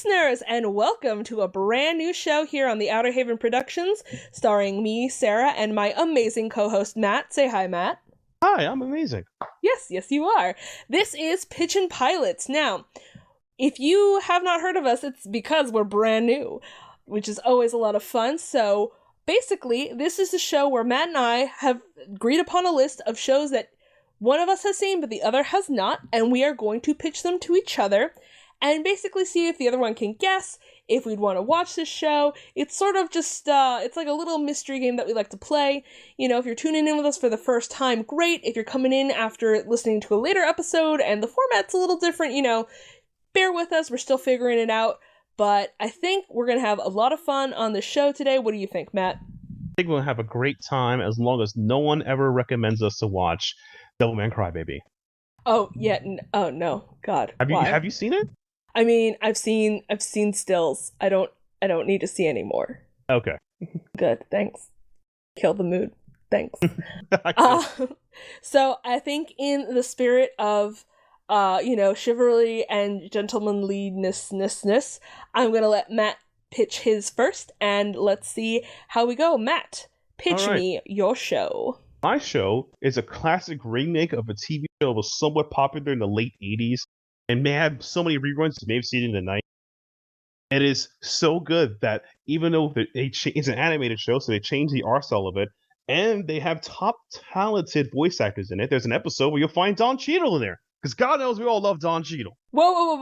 listeners, and welcome to a brand new show here on the Outerhaven Productions, starring me, Sarah, and my amazing co-host, Matt. Say hi, Matt. Hi, I'm amazing. Yes, you are. This is Pitchin' Pilots. Now, if you have not heard of us, it's because we're brand new, which is always a lot of fun. So, basically, this is the show where Matt and I have agreed upon a list of shows that one of us has seen, but the other has not, and we are going to pitch them to each other and basically see if the other one can guess if we'd want to watch this show. It's sort of just, it's like a little mystery game that we like to play. You know, if you're tuning in with us for the first time, great. If you're coming in after listening to a later episode and the format's a little different, you know, bear with us. We're still figuring it out. But I think we're going to have a lot of fun on the show today. What do you think, Matt? I think we'll have a great time as long as no one ever recommends us to watch Devilman Crybaby. Oh, yeah. Oh, no. God. Have you seen it? I mean, I've seen stills. I don't need to see any more. Okay. Good, thanks. Kill the mood. Thanks. So I think in the spirit of chivalry and gentlemanliness, I'm gonna let Matt pitch his first, and let's see how we go. Matt, pitch me your show. My show is a classic remake of a TV show that was somewhat popular in the late 80s. And may have so many reruns, you may have seen it in the 90s. It is so good that even though it's an animated show, so they changed the art style of it, and they have top talented voice actors in it. There's an episode where you'll find Don Cheadle in there, because God knows we all love Don Cheadle. Whoa.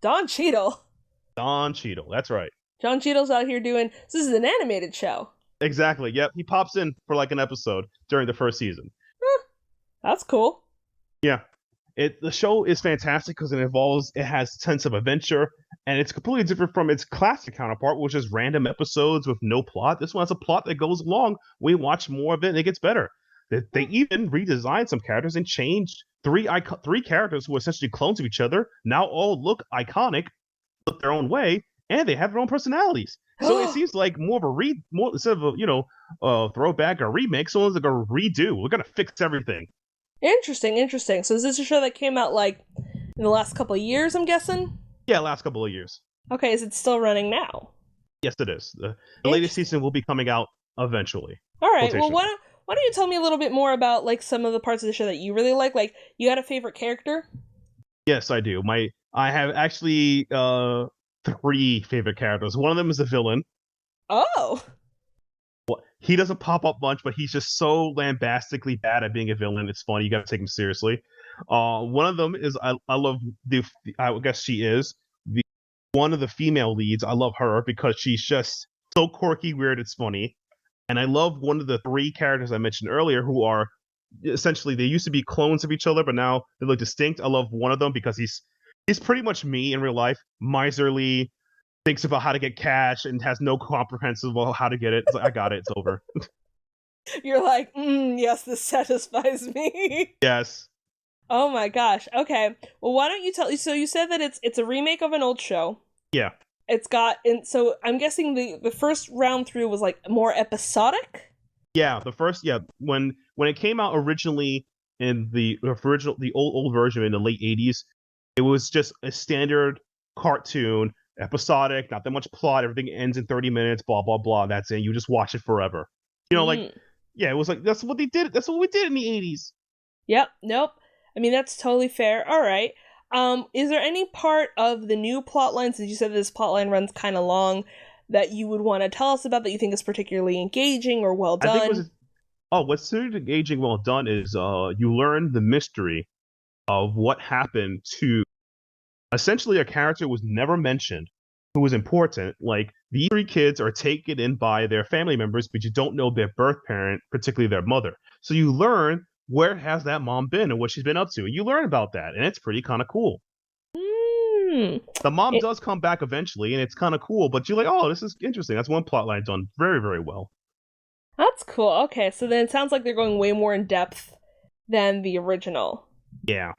Don Cheadle? Don Cheadle, that's right. Don Cheadle's out here doing, so this is an animated show. Exactly, yep. He pops in for like an episode during the first season. That's cool. Yeah. The show is fantastic because it has a sense of adventure, and it's completely different from its classic counterpart, which is random episodes with no plot. This one has a plot that goes along. We watch more of it, and it gets better. They even redesigned some characters and changed three characters who are essentially clones of each other. Now all look iconic, look their own way, and they have their own personalities. So it seems like more of a instead of a throwback or remake, someone's like a redo. We're gonna fix everything. Interesting. So is this a show that came out, like, in the last couple of years, I'm guessing? Yeah, last couple of years. Okay, is it still running now? Yes, it is. The latest season will be coming out eventually. All right, well, why don't you tell me a little bit more about, like, some of the parts of the show that you really like? Like, you got a favorite character? Yes, I do. I have actually 3 favorite characters. One of them is a villain. Oh! He doesn't pop up much, but he's just so lambastically bad at being a villain. It's funny. You got to take him seriously. One of them is I love I guess she is one of the female leads. I love her because she's just so quirky, weird. It's funny. And I love one of the 3 characters I mentioned earlier who are essentially, they used to be clones of each other, but now they look distinct. I love one of them because he's pretty much me in real life, miserly, thinks about how to get cash and has no comprehensive of how to get it. It's like, I got it. It's over. You're like, yes, this satisfies me. Yes. Oh my gosh. Okay. Well, why don't you tell? So you said that it's a remake of an old show. Yeah. It's got, and so I'm guessing the first round through was like more episodic. Yeah. When it came out originally in the old version in the late 80s, it was just a standard cartoon. Episodic, not that much plot, everything ends in 30 minutes, blah blah blah, that's it. You just watch it forever. You know, like, yeah, it was like that's what we did in the 80s. Yep. Nope. I mean, that's totally fair. All right. Is there any part of the new plot line, since you said this plot line runs kind of long, that you would want to tell us about that you think is particularly engaging or well done? What's really engaging, well done is you learn the mystery of what happened to essentially a character who was never mentioned, who was important. Like, these 3 kids are taken in by their family members, but you don't know their birth parent, particularly their mother. So you learn where has that mom been and what she's been up to. And you learn about that, and it's pretty kind of cool. The mom does come back eventually, and it's kind of cool, but you're like, oh, this is interesting. That's one plotline done very, very well. That's cool. Okay, so then it sounds like they're going way more in depth than the original. Yeah.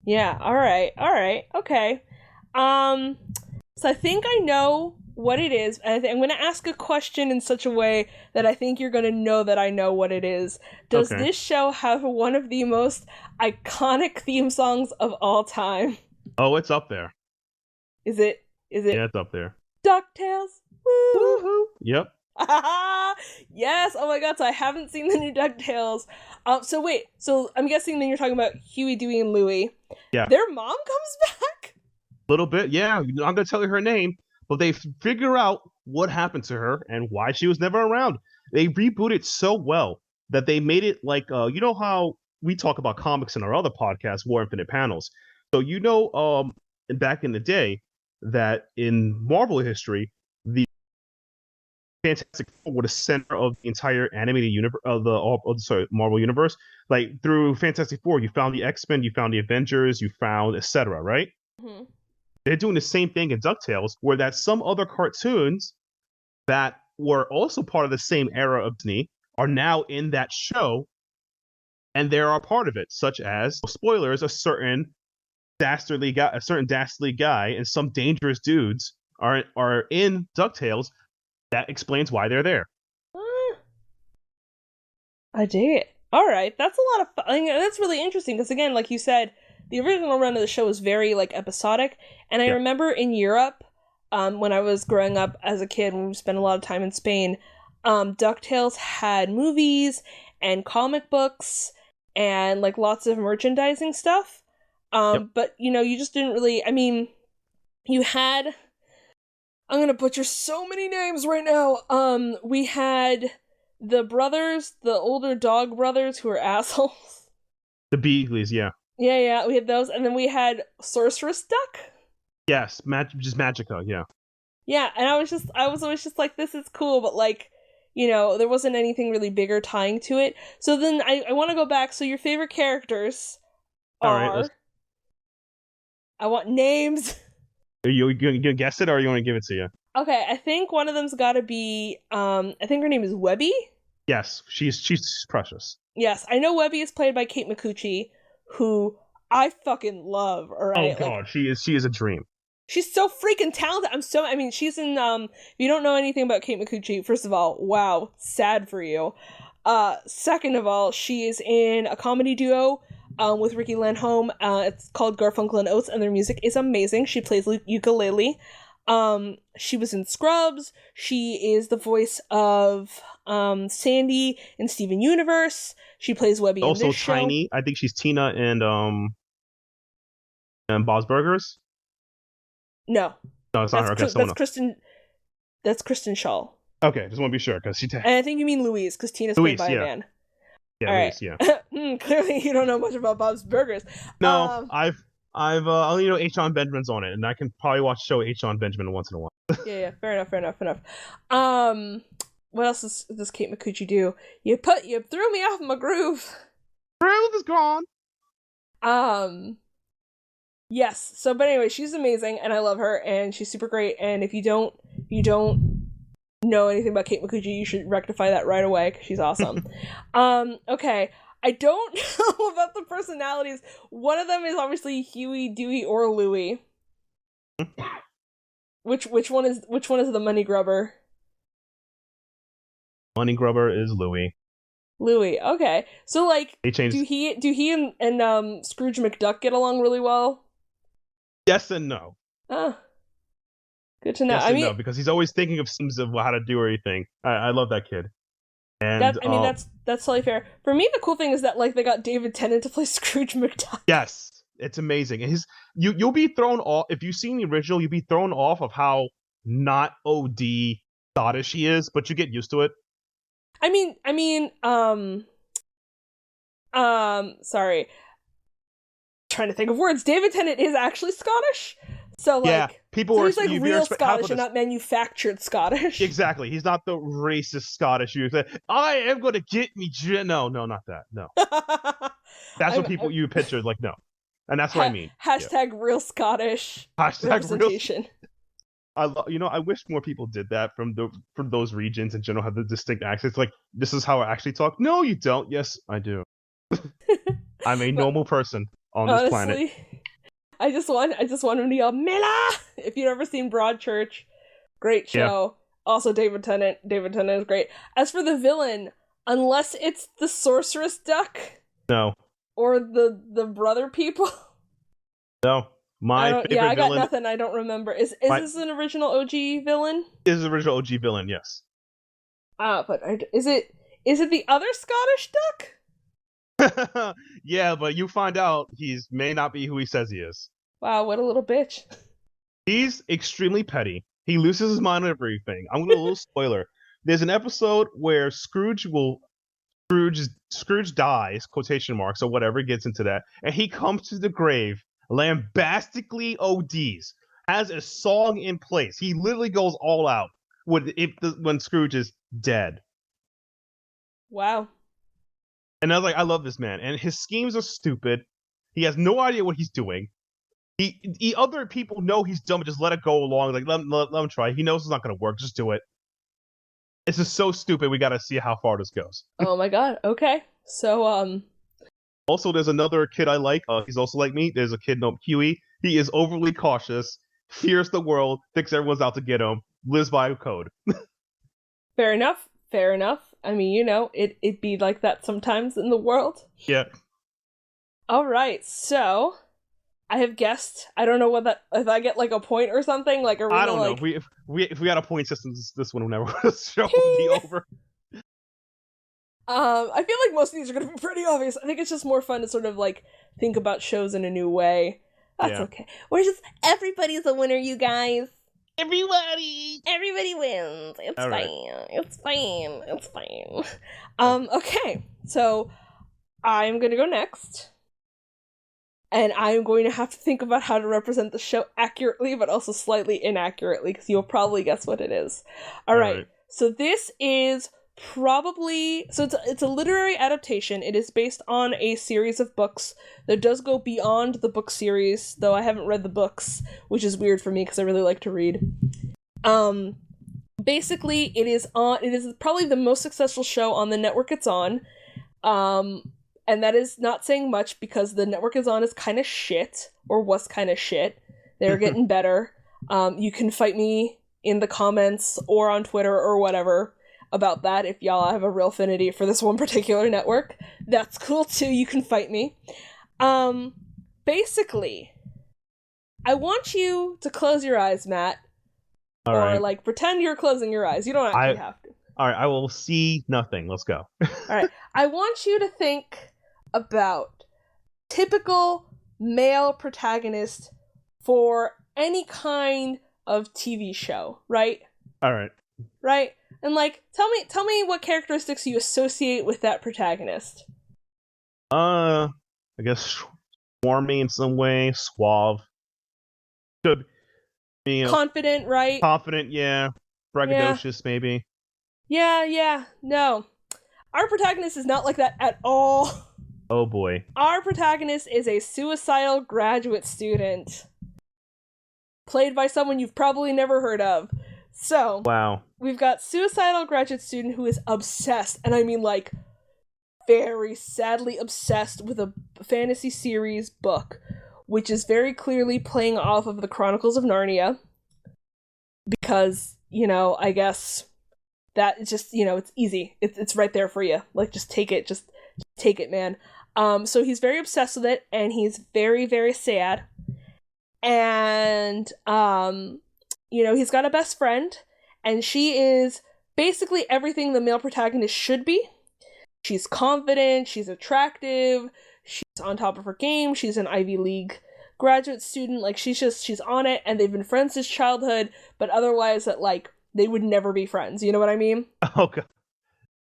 Yeah, all right, okay. So I think I know what it is. I'm going to ask a question in such a way that I think you're going to know that I know what it is. Does this show have one of the most iconic theme songs of all time? Oh, it's up there. Is it Is it Yeah, it's up there. DuckTales? Woo! Woohoo! Yep. Yes! Oh my god, so I haven't seen the new DuckTales. So wait, so I'm guessing then you're talking about Huey, Dewey, and Louie. Yeah. Their mom comes back? A little bit, yeah. I'm not gonna tell you her name, but they figure out what happened to her and why she was never around. They rebooted so well that they made it like you know how we talk about comics in our other podcast, War Infinite Panels. So back in the day that in Marvel history, the Fantastic Four were the center of the entire animated universe of Marvel universe. Like through Fantastic Four, you found the X-Men, you found the Avengers, you found etc. Right? Mm-hmm. They're doing the same thing in DuckTales, where that some other cartoons that were also part of the same era of Disney are now in that show, and they are part of it, such as spoilers, a certain dastardly guy, and some dangerous dudes are in DuckTales. That explains why they're there. I dig it. All right, that's a lot of fun. I mean, that's really interesting because again, like you said, the original run of the show was very like episodic, and I remember in Europe, when I was growing up as a kid, when we spent a lot of time in Spain, DuckTales had movies and comic books and like lots of merchandising stuff. But you just didn't really. I mean, you had. I'm gonna butcher so many names right now. We had the brothers, the older dog brothers who were assholes. The Beagleys, yeah. Yeah, we had those, and then we had Sorceress Duck. Yes, just Magica, yeah. Yeah, and I was always just like, this is cool, but like, there wasn't anything really bigger tying to it. So then I want to go back. So your favorite characters are... All right, I want names. Are you gonna guess it, or you want to give it to you? Okay, I think one of them's got to be. I think her name is Webby. Yes, she's precious. Yes, I know Webby is played by Kate Micucci, who I fucking love. All right. Oh god, like, she is a dream. She's so freaking talented. She's in. If you don't know anything about Kate Micucci, first of all, wow, sad for you. Second of all, she is in a comedy duo. With Ricky Lanholm. It's called Garfunkel and Oates, and their music is amazing. She plays ukulele. She was in Scrubs. She is the voice of Sandy in Steven Universe. She plays Webby in this show. Also Tiny. I think she's Tina and Bob's Burgers. No, it's not her. Okay, that's Kristen. That's Kristen Shaw. Okay, just want to be sure because and I think you mean Louise because Tina's played by a man. Yeah, all right. Yeah. Clearly, you don't know much about Bob's Burgers. No, I've only know H. John Benjamin's on it, and I can probably watch show H. John Benjamin once in a while. yeah, fair enough. What else does Kate Micucci do? You threw me off my groove. Groove is gone. Yes. So, but anyway, she's amazing, and I love her, and she's super great. And if you don't know anything about Kate Micucci, you should rectify that right away because she's awesome. Okay, I don't know about the personalities. One of them is obviously Huey, Dewey, or Louie. Which one is the money grubber? Money grubber is Louie. Louie, okay. So like, do he and Scrooge McDuck get along really well? Yes and no. Good to know. Yes, no, because he's always thinking of schemes of how to do everything. I love that kid. And that's totally fair. For me, the cool thing is that like they got David Tennant to play Scrooge McDuck. Yes, it's amazing. And you'll be thrown off if you've seen the original. You'll be thrown off of how not OD Scottish he is, but you get used to it. Sorry. Trying to think of words. David Tennant is actually Scottish. So like, yeah, he's like real Scottish and not manufactured Scottish. Exactly, he's not the racist Scottish you say. I am going to get me. No, not that. No, that's what you pictured. Like no, and that's what I mean. Hashtag real Scottish representation. I wish more people did that from those regions in general, have the distinct accents. Like this is how I actually talk. No, you don't. Yes, I do. I'm a normal person on this planet. I just want him to yell Miller. If you've ever seen Broadchurch, great show. Yeah. Also David Tennant. David Tennant is great. As for the villain, unless it's the Sorceress Duck, no, or the brother people, no. I My don't. Yeah, favorite I got villain nothing. I don't remember. Is my, this an original OG villain? is the original OG villain. Yes. But is it the other Scottish duck? Yeah, but you find out he's may not be who he says he is. Wow, what a little bitch. He's extremely petty. He loses his mind on everything. I'm gonna do a little spoiler. There's an episode where Scrooge dies, quotation marks or whatever, gets into that, and he comes to the grave, lambastically ODs, has a song in place. He literally goes all out when Scrooge is dead. Wow. And I was like, I love this man. And his schemes are stupid. He has no idea what he's doing. Other people know he's dumb, but just let it go along. Like, let him try. He knows it's not going to work. Just do it. It's just so stupid. We got to see how far this goes. Oh my god. Okay. So Also, there's another kid I like. He's also like me. There's a kid named Huey. He is overly cautious, fears the world, thinks everyone's out to get him, lives by a code. fair enough. Fair enough. I mean, you know, it be like that sometimes in the world. Yeah. All right. So I have guessed. I don't know what that if I get like a point or something. Like, are we I don't know. like... If we got a point system, this one will never the show will be over. I feel like most of these are going to be pretty obvious. I think it's just more fun to sort of like think about shows in a new way. That's okay. We're just everybody's a winner, you guys. Everybody wins. It's fine. Right. It's fine. It's fine. Okay. So I'm going to go next. And I'm going to have to think about how to represent the show accurately, but also slightly inaccurately, because you'll probably guess what it is. All right. So this is probably... So it's a literary adaptation. It is based on a series of books that does go beyond the book series, though I haven't read the books, which is weird for me, because I really like to read. Basically, it is probably the most successful show on the network it's on. And that is not saying much because the network is on is kind of shit, or was kind of shit. They're getting better. You can fight me in the comments or on Twitter or whatever about that if y'all have a real affinity for this one particular network. That's cool too, you can fight me. Basically, I want you to close your eyes, Matt. All right. Or like pretend you're closing your eyes. You don't actually have to. All right, I will see nothing. Let's go. All right. I want you to think about typical male protagonist for any kind of TV show, right? All right. Right? And like tell me what characteristics you associate with that protagonist. I guess swarmy in some way, suave. Could be, confident, right? Confident, yeah. Braggadocious, maybe. Yeah, no. Our protagonist is not like that at all. Oh boy. Our protagonist is a suicidal graduate student. Played by someone you've probably never heard of. So, wow. We've got suicidal graduate student who is obsessed, and I mean like very sadly obsessed with a fantasy series book, which is very clearly playing off of the Chronicles of Narnia. Because, you know, I guess that it's just, you know, it's easy. It's right there for you. Like, just take it. Just take it, man. So he's very obsessed with it, and he's very, very sad. And, you know, he's got a best friend, and she is basically everything the male protagonist should be. She's confident, she's attractive, she's on top of her game, she's an Ivy League graduate student, like, she's on it, and they've been friends since childhood, but otherwise, that, like, they would never be friends, you know what I mean? Okay.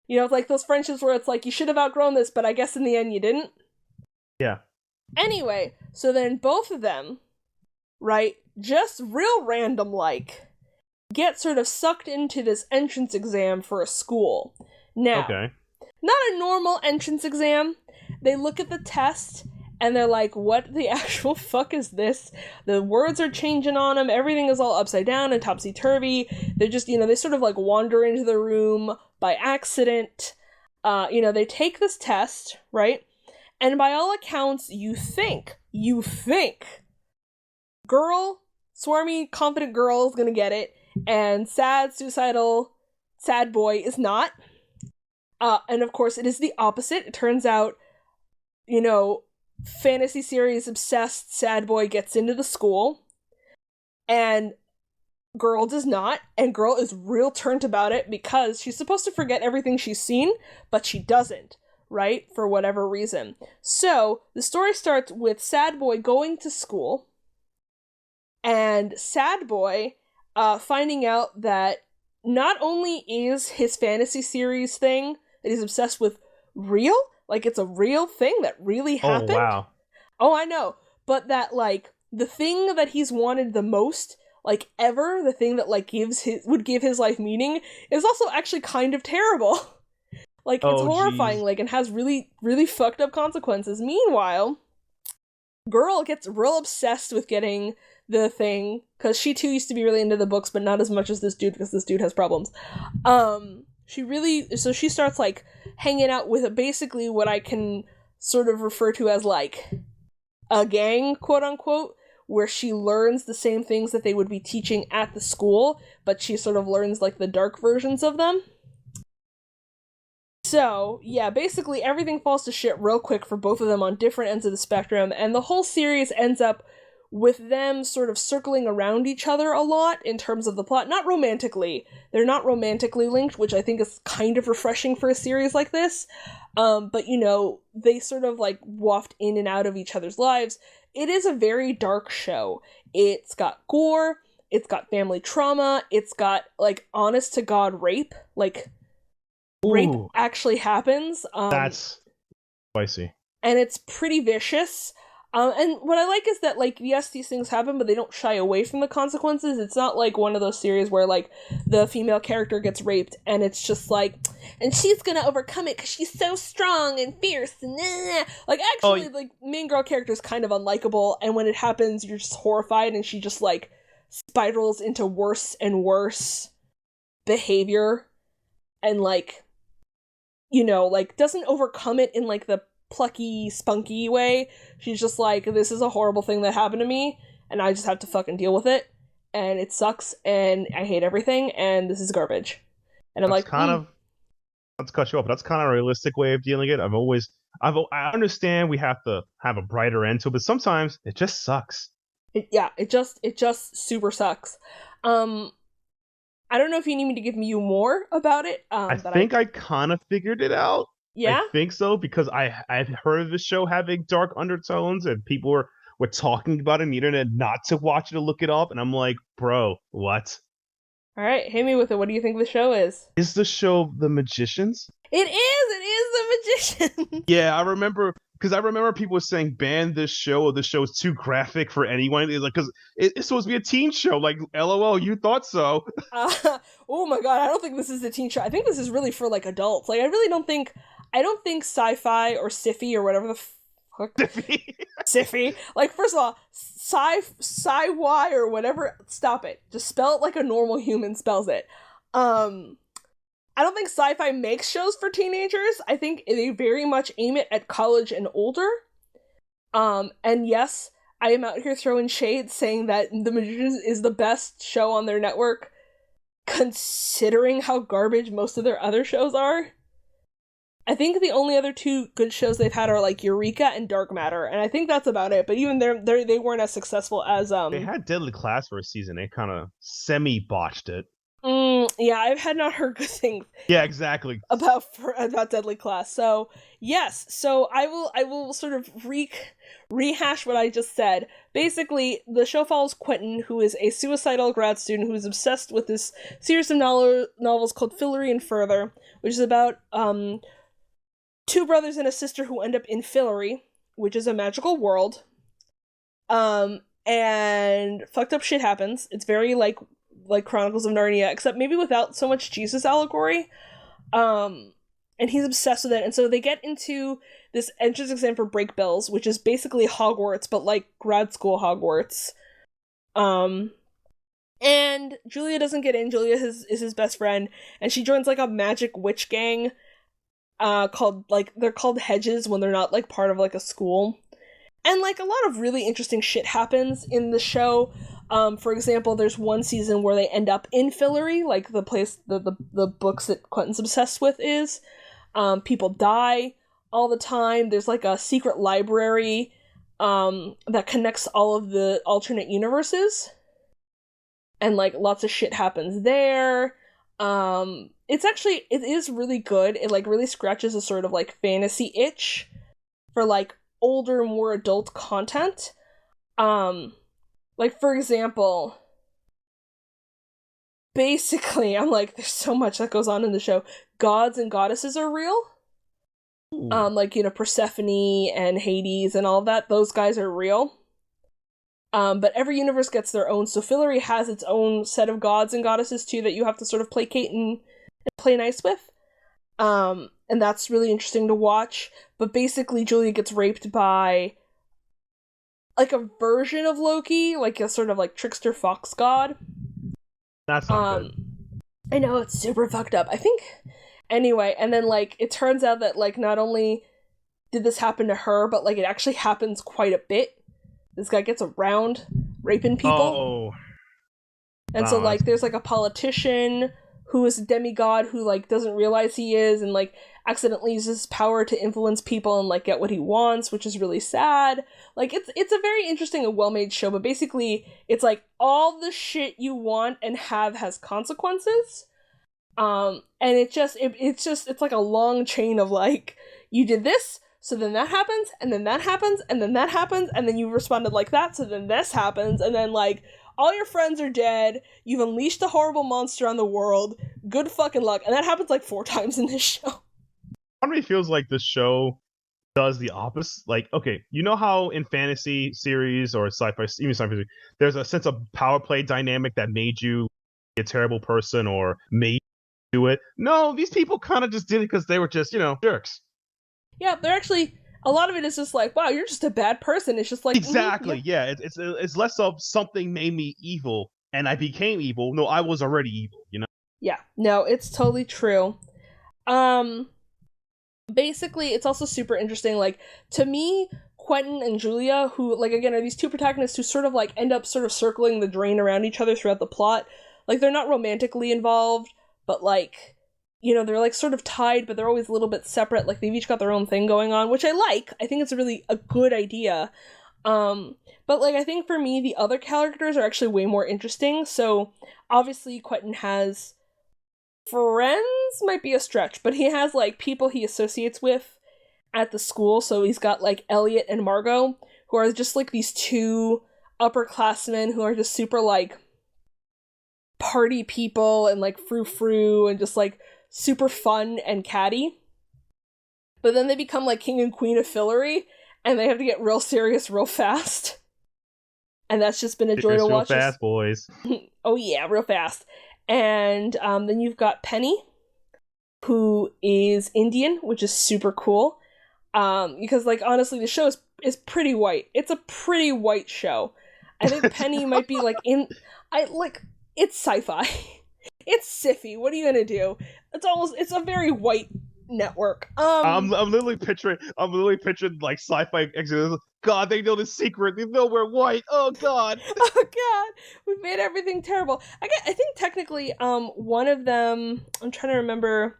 You know, it's like those friendships where it's like, you should have outgrown this, but I guess in the end you didn't. Yeah. Anyway, so then both of them, right, just real random like, get sort of sucked into this entrance exam for a school. Now, okay. Not a normal entrance exam. They look at the test, and they're like, what the actual fuck is this? The words are changing on them, everything is all upside down and topsy-turvy. They're just, you know, they sort of like wander into the room by accident. You know, they take this test, right? And by all accounts, you think, girl, swarmy, confident girl is gonna get it, and sad, suicidal, sad boy is not. And of course, it is the opposite. It turns out, you know, fantasy series obsessed sad boy gets into the school, and girl does not, and girl is real turnt about it because she's supposed to forget everything she's seen, but she doesn't, right? For whatever reason. So, the story starts with sad boy going to school, and sad boy finding out that not only is his fantasy series thing that he's obsessed with real, like it's a real thing that really happened. Oh, wow. Oh, I know. But that, like, the thing that he's wanted the most, like, ever, the thing that, like, would give his life meaning, is also actually kind of terrible. Like, it's horrifying, like, and has really, really fucked up consequences. Meanwhile, girl gets real obsessed with getting the thing, because she too used to be really into the books, but not as much as this dude, because this dude has problems. So she starts, like, hanging out with basically what I can sort of refer to as, like, a gang, quote unquote, where she learns the same things that they would be teaching at the school, but she sort of learns, like, the dark versions of them. So, yeah, basically everything falls to shit real quick for both of them on different ends of the spectrum, and the whole series ends up with them sort of circling around each other a lot in terms of the plot. Not romantically. They're not romantically linked, which I think is kind of refreshing for a series like this. But, you know, they sort of, like, waft in and out of each other's lives. It is a very dark show. It's got gore, it's got family trauma, it's got, like, honest-to-God rape. Like, rape actually happens. That's spicy. And it's pretty vicious. And what I like is that, like, yes, these things happen, but they don't shy away from the consequences. It's not like one of those series where, like, the female character gets raped, and it's just like, and she's gonna overcome it because she's so strong and fierce, and like, actually, like, main girl character is kind of unlikable, and when it happens, you're just horrified, and she just, like, spirals into worse and worse behavior, and, like, you know, like, doesn't overcome it in, like, the plucky, spunky way. She's just like, this is a horrible thing that happened to me, and I just have to fucking deal with it, and it sucks, and I hate everything, and this is garbage. And I'm that's like, kind of, let's cut you off, but that's kind of a realistic way of dealing it. I understand we have to have a brighter end to it, but sometimes it just sucks. It just super sucks. I don't know if you need me to give you more about it. I think I kind of figured it out. Yeah? I think so, because I've heard of the show having dark undertones, and people were talking about it on the internet not to watch it or look it up, and I'm like, bro, what? Alright, hit me with it. What do you think the show is? Is the show The Magicians? It is The Magicians! Yeah, I remember people were saying ban this show, or the show is too graphic for anyone. It's like, because it's supposed to be a teen show. Like, LOL, you thought so. Oh my god, I don't think this is a teen show. I think this is really for, like, adults. Like, I don't think sci-fi or sci-fi or whatever the fuck. Sci-fi. Like, first of all, sci-fi or whatever, stop it. Just spell it like a normal human spells it. I don't think sci-fi makes shows for teenagers. I think they very much aim it at college and older. And yes, I am out here throwing shade saying that The Magicians is the best show on their network, considering how garbage most of their other shows are. I think the only other two good shows they've had are, like, Eureka and Dark Matter, and I think that's about it. But even they weren't as successful as They had Deadly Class for a season. They kind of semi-botched it. Yeah, I've had not heard good things. Yeah, exactly. About Deadly Class. So yes, so I will sort of rehash what I just said. Basically, the show follows Quentin, who is a suicidal grad student who is obsessed with this series of novels called Fillory and Further, which is about two brothers and a sister who end up in Fillory, which is a magical world. And fucked up shit happens. It's very like Chronicles of Narnia, except maybe without so much Jesus allegory. And he's obsessed with it. And so they get into this entrance exam for Drakebills, which is basically Hogwarts, but like grad school Hogwarts. And Julia doesn't get in. Julia is his best friend, and she joins like a magic witch gang called, like, they're called Hedges when they're not like part of like a school. And like a lot of really interesting shit happens in the show. For example, there's one season where they end up in Fillory, like the place the books that Quentin's obsessed with is. People die. all the time. There's like a secret library that connects all of the alternate universes. And like lots of shit happens there. It is really good. It like really scratches a sort of like fantasy itch for like older, more adult content. Like for example, basically I'm like, there's so much that goes on in the show. Gods and goddesses are real. Ooh. Like, you know, Persephone and Hades and all of that, those guys are real. But every universe gets their own. So Fillory has its own set of gods and goddesses too that you have to sort of placate and play nice with. And that's really interesting to watch. But basically Julia gets raped by like a version of Loki, like a sort of like trickster fox god. That's not good. I know, it's super fucked up. I think anyway, and then like it turns out that like not only did this happen to her, but like it actually happens quite a bit. This guy gets around raping people. Oh. And so like there's like a politician who is a demigod who like doesn't realize he is and like accidentally uses his power to influence people and like get what he wants, which is really sad. Like it's a very interesting and well-made show, but basically it's like all the shit you want and have has consequences. And it's like a long chain of like, you did this, so then that happens, and then that happens, and then that happens, and then you responded like that, so then this happens, and then like all your friends are dead, you've unleashed a horrible monster on the world, good fucking luck. And that happens like 4 times in this show. Part of me feels like the show does the opposite. Like, okay, you know how in fantasy series or sci-fi, even sci-fi, there's a sense of power play dynamic that made you a terrible person or made you do it? No, these people kind of just did it because they were just, you know, jerks. Yeah, they're actually, a lot of it is just like, wow, you're just a bad person. It's just like, exactly, yeah. It's less of something made me evil and I became evil. No, I was already evil, you know? Yeah, no, it's totally true. Basically, it's also super interesting, like, to me, Quentin and Julia, who, like, again, are these two protagonists who sort of, like, end up sort of circling the drain around each other throughout the plot. Like, they're not romantically involved, but, like, you know, they're, like, sort of tied, but they're always a little bit separate. Like, they've each got their own thing going on, which I like. I think it's really a good idea. But, like, I think for me, the other characters are actually way more interesting. So, obviously, Quentin has friends, might be a stretch, but he has, like, people he associates with at the school. So he's got, like, Elliot and Margot, who are just, like, these two upperclassmen who are just super, like, party people and, like, frou-frou and just, like, super fun and catty. But then they become, like, king and queen of Fillory, and they have to get real serious real fast. And that's just been a joy to watch. Real fast, boys. Oh yeah, real fast. And then you've got Penny, who is Indian, which is super cool. Because, like, honestly, the show is pretty white. It's a pretty white show. I think Penny might be, like, it's sci-fi. It's sci-fi. What are you gonna do? It's a very white network. I'm literally picturing like sci-fi exhibits. God, they know the secret. They know we're white. Oh God. Oh God, we've made everything terrible. I think technically, one of them, I'm trying to remember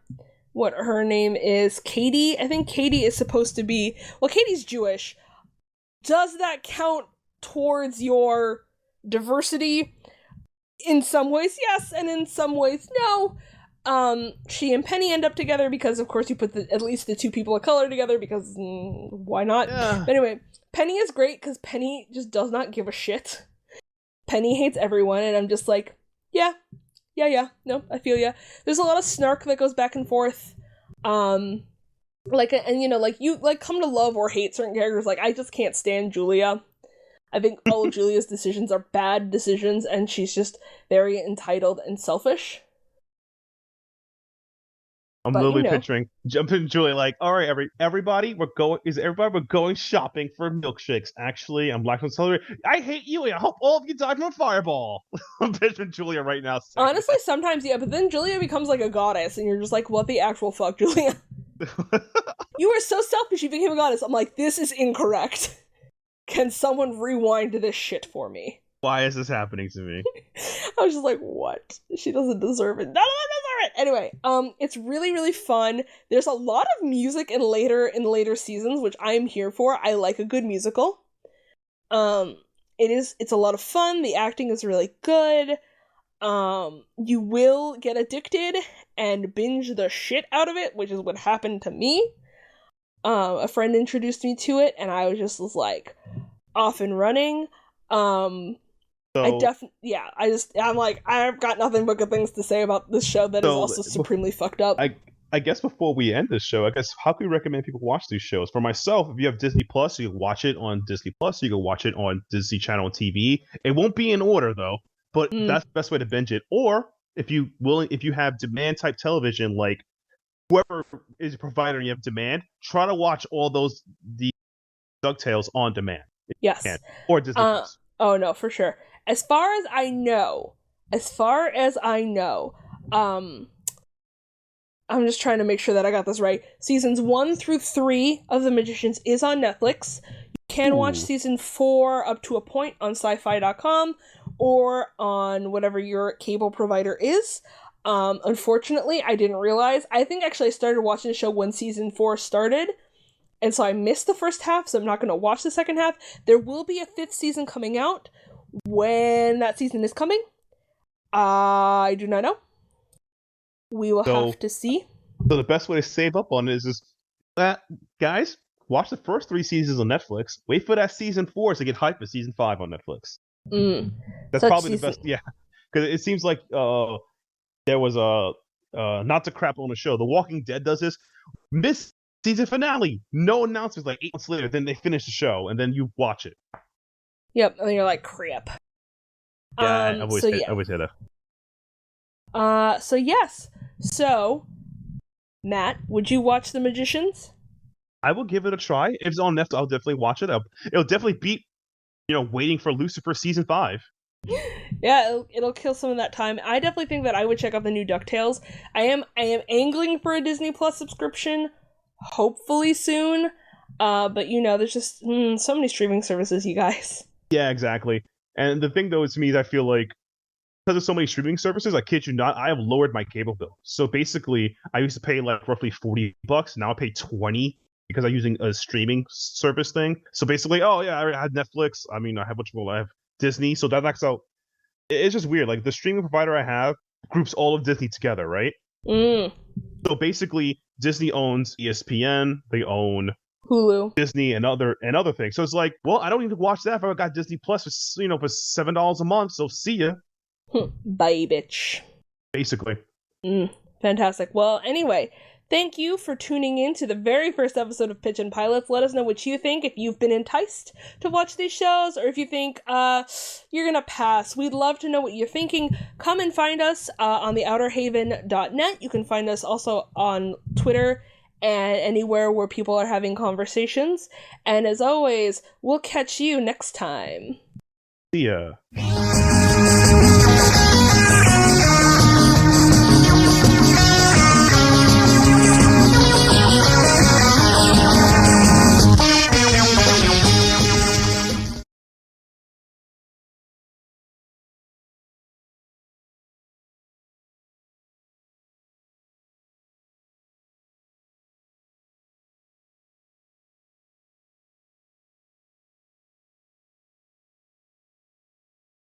what her name is. Katie. I think Katie is supposed to be. Well, Katie's Jewish. Does that count towards your diversity? In some ways, yes, and in some ways, no. She and Penny end up together because, of course, you put at least the two people of color together because why not? Yeah. But anyway, Penny is great because Penny just does not give a shit. Penny hates everyone, and I'm just like, yeah, no, I feel ya. There's a lot of snark that goes back and forth. Like, and you know, like, you, like, come to love or hate certain characters. Like, I just can't stand Julia. I think all of Julia's decisions are bad decisions, and she's just very entitled and selfish. I'm literally picturing Julia like, all right, everybody, we're going shopping for milkshakes. Actually, I'm lactose intolerant. I hate you, and I hope all of you die from a fireball. I'm picturing Julia right now. Honestly, sometimes, yeah, but then Julia becomes like a goddess, and you're just like, what the actual fuck, Julia? You were so selfish you became a goddess. I'm like, this is incorrect. Can someone rewind this shit for me? Why is this happening to me? I was just like, what? She doesn't deserve it. None of them deserve right. Anyway, it's really, really fun. There's a lot of music in later seasons, which I am here for. I like a good musical. It's a lot of fun. The acting is really good. You will get addicted and binge the shit out of it, which is what happened to me. A friend introduced me to it, and I was like off and running. I'm like, I've got nothing but good things to say about this show that is also supremely fucked up. I guess before we end this show, I guess how can we recommend people watch these shows? For myself, if you have Disney Plus, you can watch it on Disney Plus. You can watch it on Disney Channel TV. It won't be in order though, but that's the best way to binge it. Or if you have demand type television, like whoever is a provider and you have demand, try to watch all the DuckTales on demand. Yes. Or Disney Plus. Oh no, for sure. As far as I know, I'm just trying to make sure that I got this right. Seasons 1 through 3 of The Magicians is on Netflix. You can watch season 4 up to a point on sci-fi.com or on whatever your cable provider is. Unfortunately, I didn't realize. I think actually I started watching the show when season 4 started, and so I missed the first half, so I'm not going to watch the second half. There will be a 5th season coming out. When that season is coming, I do not know. We will have to see. So the best way to save up on it is guys, watch the first 3 seasons on Netflix. Wait for that season 4 to get hyped for season 5 on Netflix. That's probably the best. Yeah, because it seems like there was not to crap on the show. The Walking Dead does this. Miss season finale, no announcements. Like 8 months later, then they finish the show, and then you watch it. Yep, and then you're like, crap. Yeah, I always say that. So yes. So, Matt, would you watch The Magicians? I will give it a try. If it's on Netflix, I'll definitely watch it. It'll definitely beat, waiting for Lucifer season 5. Yeah, it'll kill some of that time. I definitely think that I would check out the new DuckTales. I am angling for a Disney Plus subscription, hopefully soon. But there's just so many streaming services, you guys. Yeah, exactly. And the thing though is, to me, is I feel like because there's so many streaming services, I kid you not, I have lowered my cable bill. So basically, I used to pay like roughly $40. Now I pay $20 because I'm using a streaming service thing. So basically, I have Netflix. I mean, I have I have Disney. So that's how it's just weird. Like the streaming provider I have groups all of Disney together, right? So basically, Disney owns ESPN. They own Hulu, Disney, and other things. So it's like, well, I don't need to watch that if I got Disney Plus for for $7 a month. So see ya. Bye, bitch. Basically. Fantastic. Well, anyway, thank you for tuning in to the very first episode of Pitch and Pilots. Let us know what you think, if you've been enticed to watch these shows, or if you think you're gonna pass. We'd love to know what you're thinking. Come and find us on the outerhaven.net. You can find us also on Twitter and anywhere where people are having conversations. And as always, we'll catch you next time. See ya.